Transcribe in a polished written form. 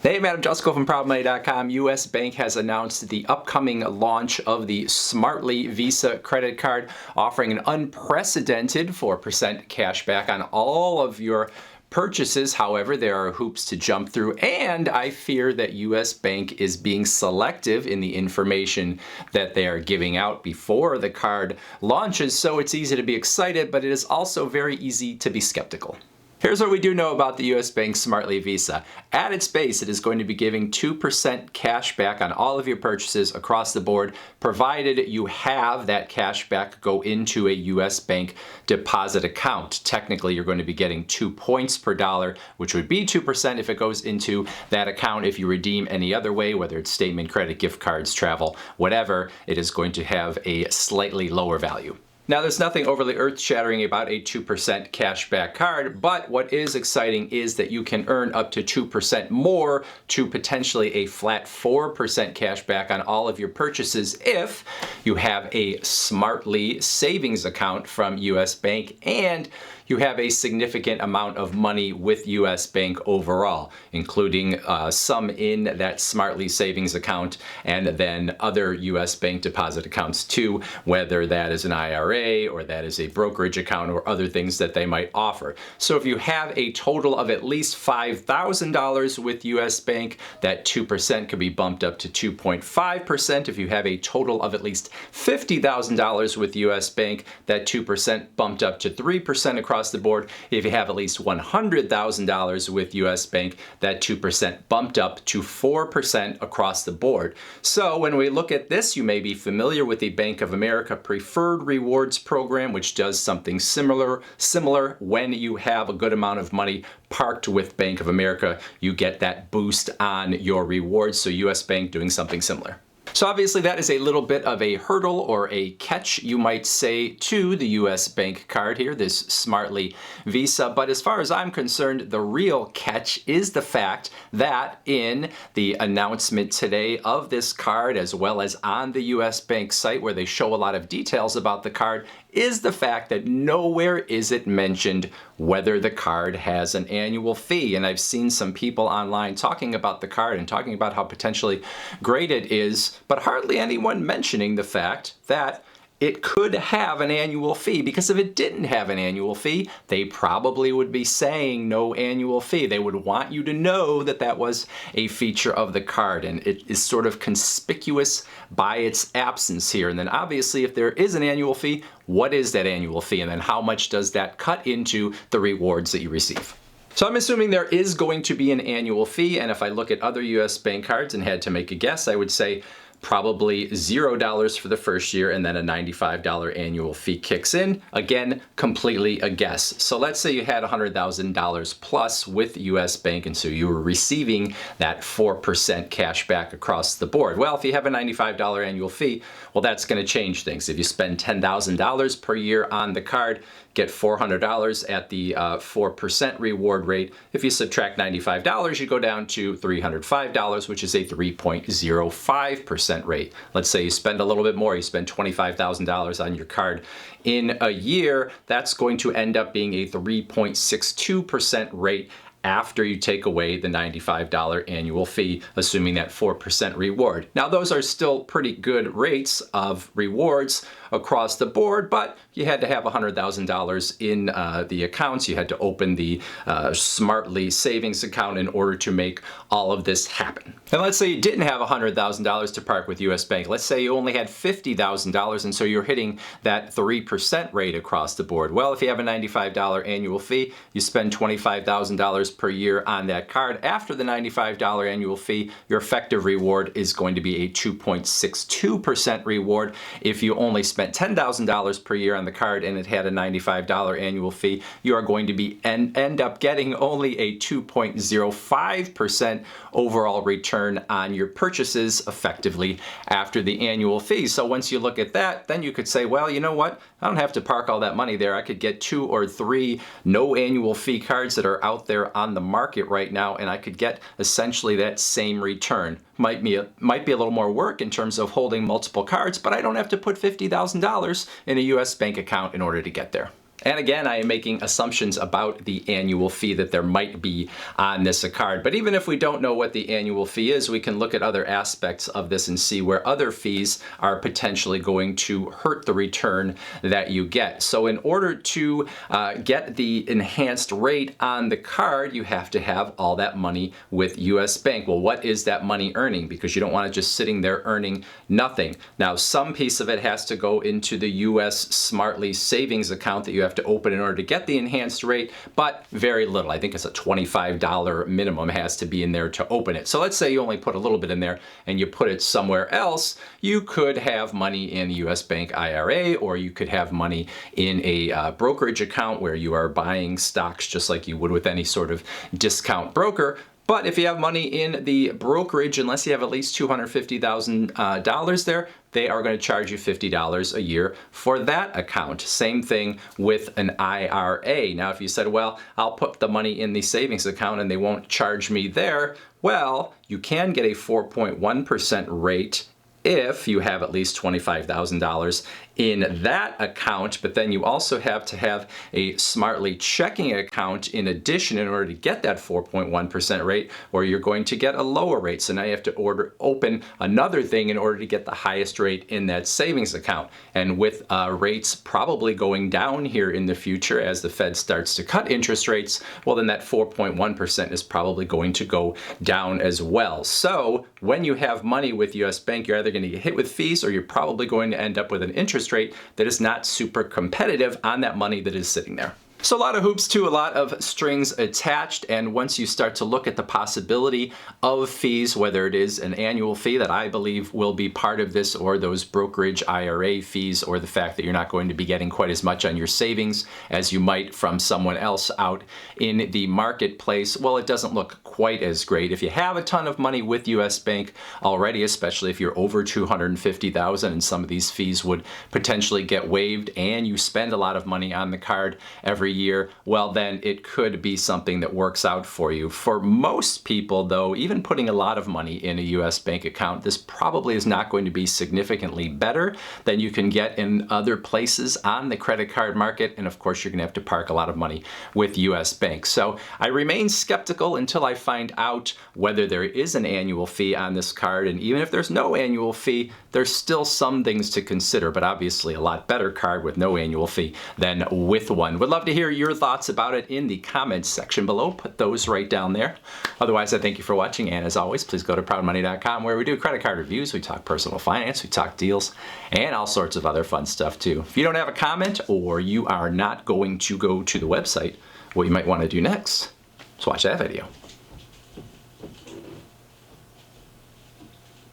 Hey, Madam Jusko from ProudMoney.com. U.S. Bank has announced the upcoming launch of the Smartly Visa credit card, offering an unprecedented 4% cash back on all of your purchases. However, there are hoops to jump through, and I fear that U.S. Bank is being selective in the information that they are giving out before the card launches. So it's easy to be excited, but it is also very easy to be skeptical. Here's what we do know about the U.S. Bank Smartly Visa. At its base, it is going to be giving 2% cash back on all of your purchases across the board, provided you have that cash back go into a U.S. Bank deposit account. Technically, you're going to be getting 2 points per dollar, which would be 2% if it goes into that account. If you redeem any other way, whether it's statement credit, gift cards, travel, whatever, it is going to have a slightly lower value. Now, there's nothing overly earth-shattering about a 2% cashback card, but what is exciting is that you can earn up to 2% more to potentially a flat 4% cashback on all of your purchases if you have a Smartly savings account from U.S. Bank and you have a significant amount of money with U.S. Bank overall, including some in that Smartly savings account and then other U.S. Bank deposit accounts too, whether that is an IRA or that is a brokerage account or other things that they might offer. So if you have a total of at least $5,000 with U.S. Bank, that 2% could be bumped up to 2.5%. If you have a total of at least $50,000 with U.S. Bank, that 2% bumped up to 3% across the board. If you have at least $100,000 with U.S. Bank, that 2% bumped up to 4% across the board. So when we look at this, you may be familiar with the Bank of America Preferred Rewards program, which does something similar when you have a good amount of money parked with Bank of America, you get that boost on your rewards. So U.S. Bank doing something similar. So obviously that is a little bit of a hurdle or a catch, you might say, to the U.S. Bank card here, this Smartly Visa. But as far as I'm concerned, the real catch is the fact that in the announcement today of this card, as well as on the U.S. Bank site where they show a lot of details about the card, is the fact that nowhere is it mentioned whether the card has an annual fee. And I've seen some people online talking about the card and talking about how potentially great it is, but hardly anyone mentioning the fact that it could have an annual fee, because if it didn't have an annual fee, they probably would be saying no annual fee. They would want you to know that that was a feature of the card, and it is sort of conspicuous by its absence here. And then obviously if there is an annual fee, what is that annual fee? And then how much does that cut into the rewards that you receive? So I'm assuming there is going to be an annual fee, and if I look at other U.S. Bank cards and had to make a guess, I would say probably $0 for the first year, and then a $95 annual fee kicks in. Again, completely a guess. So let's say you had $100,000 plus with U.S. Bank, and so you were receiving that 4% cash back across the board. Well, if you have a $95 annual fee, well, that's going to change things. If you spend $10,000 per year on the card, get $400 at the 4% reward rate. If you subtract $95, you go down to $305, which is a 3.05% rate. Let's say you spend a little bit more, you spend $25,000 on your card in a year, that's going to end up being a 3.62% rate after you take away the $95 annual fee, assuming that 4% reward. Now, those are still pretty good rates of rewards across the board, but you had to have $100,000 in the accounts. You had to open the Smartly savings account in order to make all of this happen. And let's say you didn't have $100,000 to park with U.S. Bank. Let's say you only had $50,000, and so you're hitting that 3% rate across the board. Well, if you have a $95 annual fee, you spend $25,000 per year on that card. After the $95 annual fee, your effective reward is going to be a 2.62% reward. If you only spent $10,000 per year on the card and it had a $95 annual fee, you are going to be end up getting only a 2.05% overall return on your purchases effectively after the annual fee. So once you look at that, then you could say, well, you know what? I don't have to park all that money there. I could get 2 or 3 no annual fee cards that are out there on the market right now, and I could get essentially that same return. Might be a little more work in terms of holding multiple cards, but I don't have to put $50,000 in a U.S. Bank account in order to get there. And again, I am making assumptions about the annual fee that there might be on this card. But even if we don't know what the annual fee is, we can look at other aspects of this and see where other fees are potentially going to hurt the return that you get. So in order to get the enhanced rate on the card, you have to have all that money with US Bank. Well, what is that money earning? Because you don't want it just sitting there earning nothing. Now, some piece of it has to go into the US Smartly savings account that you have to open in order to get the enhanced rate, but very little. I think it's a $25 minimum has to be in there to open it. So let's say you only put a little bit in there and you put it somewhere else. You could have money in a US Bank IRA, or you could have money in a brokerage account where you are buying stocks just like you would with any sort of discount broker. But if you have money in the brokerage, unless you have at least $250,000 there, they are going to charge you $50 a year for that account. Same thing with an IRA. Now, if you said, well, I'll put the money in the savings account and they won't charge me there, well, you can get a 4.1% rate if you have at least $25,000 in that account, but then you also have to have a Smartly checking account in addition in order to get that 4.1% rate, or you're going to get a lower rate. So now you have to open another thing in order to get the highest rate in that savings account. And with rates probably going down here in the future as the Fed starts to cut interest rates, well, then that 4.1% is probably going to go down as well. So when you have money with US Bank, you're either going to get hit with fees, or you're probably going to end up with an interest rate that is not super competitive on that money that is sitting there. So a lot of hoops to a lot of strings attached, and once you start to look at the possibility of fees, whether it is an annual fee that I believe will be part of this, or those brokerage IRA fees, or the fact that you're not going to be getting quite as much on your savings as you might from someone else out in the marketplace, well, it doesn't look quite as great. If you have a ton of money with US Bank already, especially if you're over $250,000 and some of these fees would potentially get waived, and you spend a lot of money on the card every year, well, then it could be something that works out for you. For most people, though, even putting a lot of money in a US Bank account, this probably is not going to be significantly better than you can get in other places on the credit card market. And of course, you're going to have to park a lot of money with US Bank. So I remain skeptical until I find out whether there is an annual fee on this card. And even if there's no annual fee, there's still some things to consider, but obviously a lot better card with no annual fee than with one. Would love to hear your thoughts about it in the comments section below. Put those right down there. Otherwise, I thank you for watching, and as always, please go to proudmoney.com, where we do credit card reviews, we talk personal finance, we talk deals, and all sorts of other fun stuff too. If you don't have a comment, or you are not going to go to the website, what you might want to do next is watch that video.